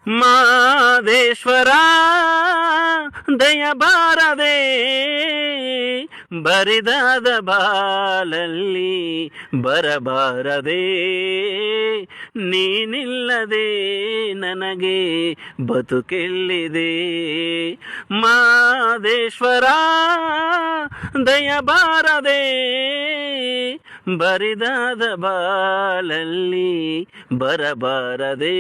ಮಾದೇಶ್ವರ ದಯ ಬಾರದೆ ಬರಿದಾದ ಬಾಲಲ್ಲಿ ಬರಬಾರದೆ ನೀನಿಲ್ಲದೆ ನನಗೆ ಬದುಕೆಲ್ಲಿದೆ. ಮಾದೇಶ್ವರ ದಯ ಬಾರದೆ ಬರಿದಾದ ಬಾಲಲ್ಲಿ ಬರಬಾರದೆ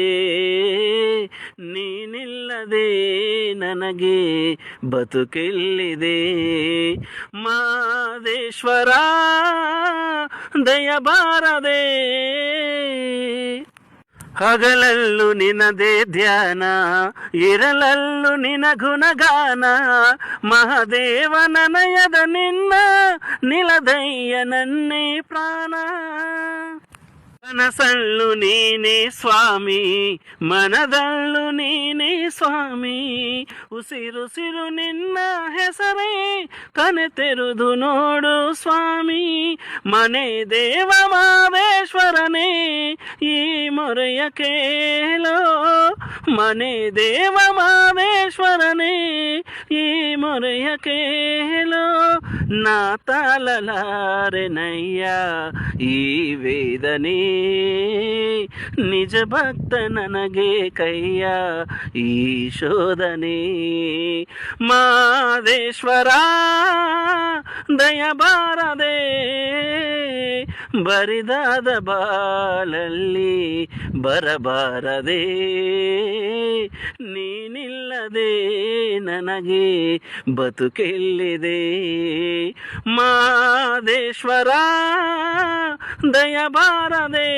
ನೀನಿಲ್ಲದೆ ನನಗೆ ಬದುಕೆಲ್ಲಿದೆ. ಮಾದೇಶ್ವರ ದಯ ಬಾರದೆ ಹಗಲಲ್ಲೂ ನಿನದೇ ಧ್ಯಾನ, ಇರಲಲ್ಲೂ ನಿನ ಗುಣಗಾನ. ಮಹಾದೇವ ನನಯದ ನಿನ್ನ ನಿಲದಯ್ಯ ನನ್ನೇ ಪ್ರಾಣ. ಕನಸಲ್ಲೂ ನೀನೇ ಸ್ವಾಮಿ, ಮನದಲ್ಲೂ ನೀನೇ ಸ್ವಾಮಿ. ಉಸಿರುಸಿರು ನಿನ್ನ ಹೆಸರೇ ಕನೆ ತೆರೆದು ನೋಡು ಸ್ವಾಮಿ. ಮನೆ ದೇವ ಮಾದೇಶ್ವರನೇ ಈ ಮೊರೆಯ ಕೇಳೋ. ಮನೆ ದೇವ ಮಾದೇಶ್ವರನೇ ಈ ಮೊರೆಯ ಕೇಳೋ. ನಾ ತಾಳಲಾರೆನಯ್ಯ ಈ ವೇದನೆ, ನಿಜ ಭಕ್ತ ನನಗೆ ಕೈಯ ಈ ಶೋಧನೆ. ಮಾದೇಶ್ವರ ದಯ ಬಾರದೆ ಬರಿದಾದ ಬಾಲಲ್ಲಿ ಬರಬಾರದೆ ನೀನಿಲ್ಲದೆ ನನಗೆ ಬದುಕೆಲ್ಲಿದೆ. ಮಾದೇಶ್ವರ ದಯ ಬಾರದೆ.